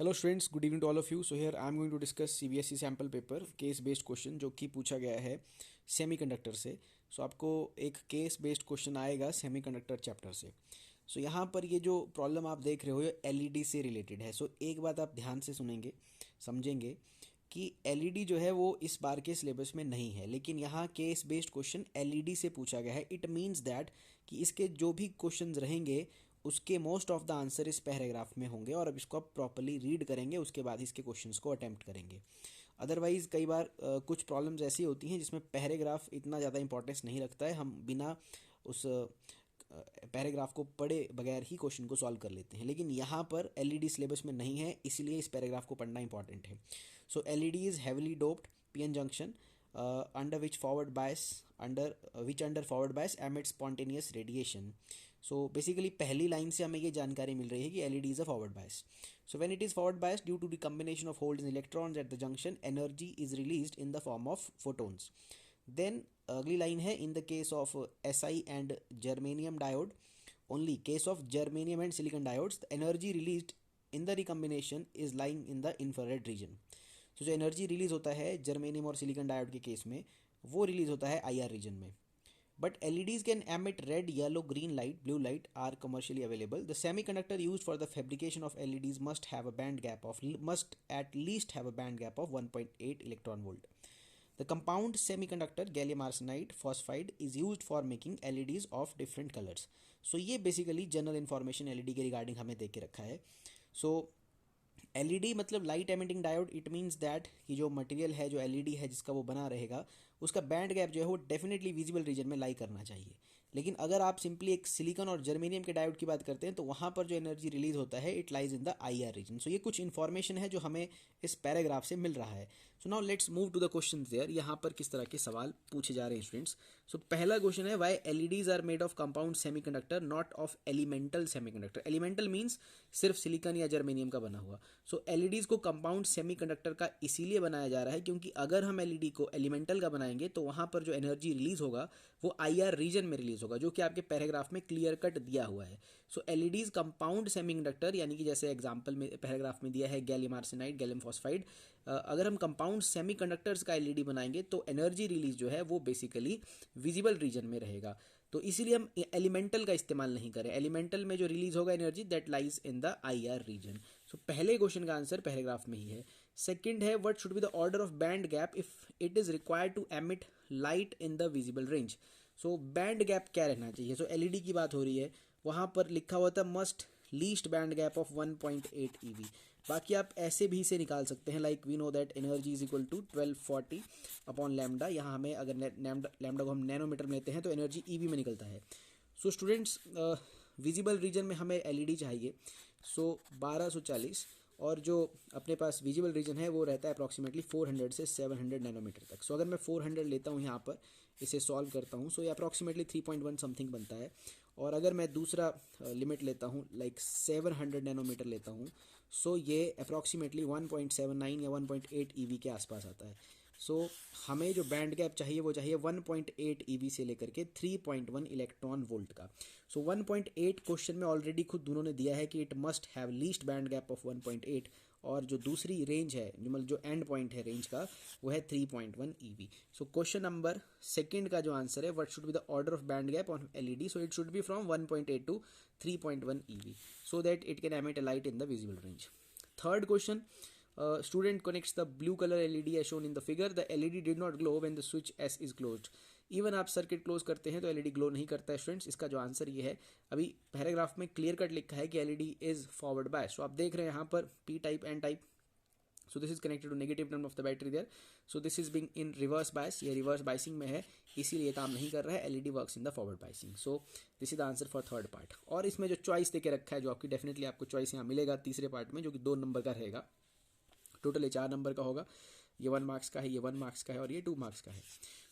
Hello students, good evening to all of you. So here I am going to discuss CBSE sample paper case based question जो कि पूछा गया है semiconductor से. सो आपको एक केस बेस्ड क्वेश्चन आएगा सेमीकंडक्टर चैप्टर से. सो यहाँ पर ये जो प्रॉब्लम आप देख रहे हो ये एलईडी से रिलेटेड है. सो एक बात आप ध्यान से सुनेंगे, समझेंगे कि एलईडी जो है वो इस बार के सिलेबस में नहीं है, लेकिन यहाँ केस बेस्ड क्वेश्चन एलईडी से पूछा गया है. इट मीन्स दैट कि इसके जो भी क्वेश्चंस रहेंगे उसके मोस्ट ऑफ द आंसर इस पैराग्राफ में होंगे और अब इसको आप प्रॉपरली रीड करेंगे, उसके बाद इसके क्वेश्चंस को अटेम्प्ट करेंगे. अदरवाइज कई बार कुछ प्रॉब्लम्स ऐसी होती हैं जिसमें पैराग्राफ इतना ज़्यादा इंपॉर्टेंस नहीं रखता है, हम बिना उस पैराग्राफ को पढ़े बगैर ही क्वेश्चन को सॉल्व कर लेते हैं. लेकिन यहाँ पर एलईडी सिलेबस में नहीं है, इसीलिए इस पैराग्राफ को पढ़ना इंपॉर्टेंट है. So LED is heavily doped PN junction under which forward bias under forward bias emits spontaneous radiation. So basically पहली लाइन से हमें ये जानकारी मिल रही है कि LED is a forward bias. So when it is forward bias due to the combination of holes and electrons at the junction, energy is released in the form of photons. Then अगली line है in the case of Si and germanium diode, only case of germanium and silicon diodes, the energy released in the recombination is lying in the infrared region. तो जो energy release होता है germanium और silicon diode के case में वो release होता है आईआर रीजन में. But LEDs can emit red, yellow, green light, blue light are commercially available. The semiconductor used for the fabrication of LEDs must at least have a band gap of 1.8 electron volt. The compound semiconductor gallium arsenide phosphide is used for making LEDs of different colours. So ये basically general information LED के regarding हमें दे के रखा है. So LED मतलब light emitting diode. It means that कि जो मटेरियल है, जो एलईडी है जिसका वो बना रहेगा, उसका बैंड गैप जो है वो डेफिनेटली विजिबल रीजन में लाई करना चाहिए. लेकिन अगर आप सिंपली एक सिलिकॉन और जर्मेनियम के डायोड की बात करते हैं तो वहाँ पर जो एनर्जी रिलीज होता है it lies in the IR region. So ये कुछ इन्फॉर्मेशन है जो हमें इस पैराग्राफ से मिल रहा है. So now let's move to the question there. यहाँ पर किस तरह के सवाल पूछे जा रहे हैं स्टूडेंट्स. सो पहला क्वेश्चन है why LEDs are made of compound semiconductor not of elemental semiconductor. Elemental means सिर्फ सिलिकॉन या जर्मेनियम का बना हुआ. सो एलईडीज को कंपाउंड सेमीकंडक्टर का इसीलिए बनाया जा रहा है क्योंकि अगर हम एलईडी को एलिमेंटल का बनाएंगे तो वहां पर जो एनर्जी रिलीज होगा वो आईआर रीजन में रिलीज होगा, जो कि आपके पैराग्राफ में क्लियर कट दिया हुआ है. सो एलईडीज कंपाउंड सेमीकंडक्टर यानी कि जैसे एग्जांपल में पैराग्राफ में दिया है गैलियम आर्सेनाइड, गैलियम फॉस्फाइड, अगर हम कंपाउंड सेमीकंडक्टर्स का एलईडी बनाएंगे तो एनर्जी रिलीज जो है वो बेसिकली विजिबल रीजन में रहेगा. तो इसीलिए हम एलिमेंटल का इस्तेमाल नहीं करें. एलिमेंटल में जो रिलीज होगा energy that lies in the IR region. So पहले क्वेश्चन का आंसर पैराग्राफ में ही है. सेकंड है what should be the order of band gap if it is required to emit light in the visible range. So band gap क्या रहना चाहिए. सो LED की बात हो रही है, वहां पर लिखा हुआ था must least band gap of 1.8 EV. बाकी आप ऐसे भी से निकाल सकते हैं, like we know that energy is equal to 1240 upon lambda. यहाँ हमें अगर लैम्डा को हम नैनोमीटर में लेते हैं तो एनर्जी ईवी में निकलता है. सो स्टूडेंट्स विजिबल रीजन में हमें एलईडी चाहिए. सो 1240 और जो अपने पास विजिबल रीजन है वो रहता है अप्रॉक्सीमेटली 400 से 700 नैनोमीटर तक. सो अगर मैं 400 लेता हूँ यहाँ पर, इसे सॉल्व करता हूँ, सो ये अप्रॉक्सीमेटली 3.1 समथिंग बनता है. और अगर मैं दूसरा लिमिट लेता हूँ लाइक 700 नैनोमीटर लेता हूँ, सो ये अप्रॉक्सीमेटली 1.79 या 1.8 EV के आसपास आता है. सो हमें जो बैंड गैप चाहिए वो चाहिए 1.8 EV से लेकर के 3.1 इलेक्ट्रॉन वोल्ट का. सो 1.8 क्वेश्चन में ऑलरेडी खुद उन्होंने दिया है कि it must have least band gap of 1.8, और जो दूसरी रेंज है जो एंड पॉइंट है रेंज का वो है 3.1 EV. So question number second का जो आंसर है what should be the order of band gap on LED. So it should be from 1.8 to 3.1 EV so that it can emit a light in the visible range. Third question, student connects the blue color LED as shown in the figure. The LED did not glow when the switch S is closed. Even आप circuit close करते हैं तो LED glow नहीं करता है students. इसका जो answer ये है, अभी पैराग्राफ में क्लियर कट लिखा है कि LED is forward bias. So आप देख रहे हैं यहाँ पर P type N type. So this is connected to negative term of the battery there. So this is being in reverse bias. ये रिवर्स बाइसिंग में है, इसीलिए ये काम नहीं कर रहा है. LED works in the forward biasing. So this is the answer for third part. और इसमें जो चॉइस देके रखा है, जो आपकी डेफिनेटली आपको चॉइस यहाँ मिलेगा तीसरे पार्ट में, जो कि 2 नंबर का रहेगा. टोटल ये 4 नंबर का होगा. ये 1 मार्क्स का है, ये 1 मार्क्स का है और ये 2 मार्क्स का है.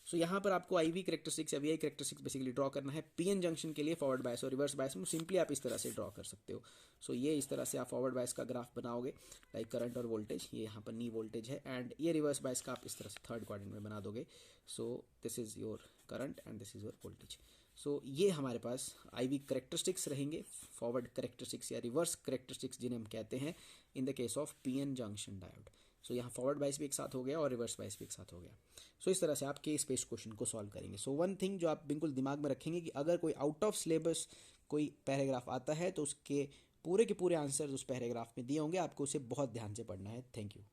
सो यहाँ पर आपको आईवी करेक्टरिस्टिक्स या वीआई करेक्टरिस्टिक्स बेसिकली ड्रॉ करना है. पीएन जंक्शन के लिए फॉरवर्ड बायस और रिवर्स बायस में सिंपली आप इस तरह से ड्रॉ कर सकते हो. सो ये इस तरह से आप फॉरवर्ड बायस का ग्राफ बनाओगे, लाइक करंट और वोल्टेज. ये यहाँ पर नी वोल्टेज है, एंड ये रिवर्स बायस का आप इस तरह से थर्ड क्वाड्रेंट में बना दोगे. So this is your current and this is your voltage. So ये हमारे पास आईवी करेक्टरिस्टिक्स रहेंगे, फॉरवर्ड करेक्टरिस्टिक्स या रिवर्स करेक्टरिस्टिक्स जिन्हें हम कहते हैं. In the case of PN junction diode. So यहाँ फॉरवर्ड बायस भी एक साथ हो गया और रिवर्स बायस भी एक साथ हो गया। सो इस तरह से आप केस बेस्ड क्वेश्चन को सॉल्व करेंगे। सो वन थिंग जो आप बिल्कुल दिमाग में रखेंगे कि अगर कोई आउट ऑफ सिलेबस कोई पैराग्राफ आता है तो उसके पूरे के पूरे आंसर उस पैराग्राफ में दिए होंगे, आपको उसे बहुत ध्यान से पढ़ना है। Thank you.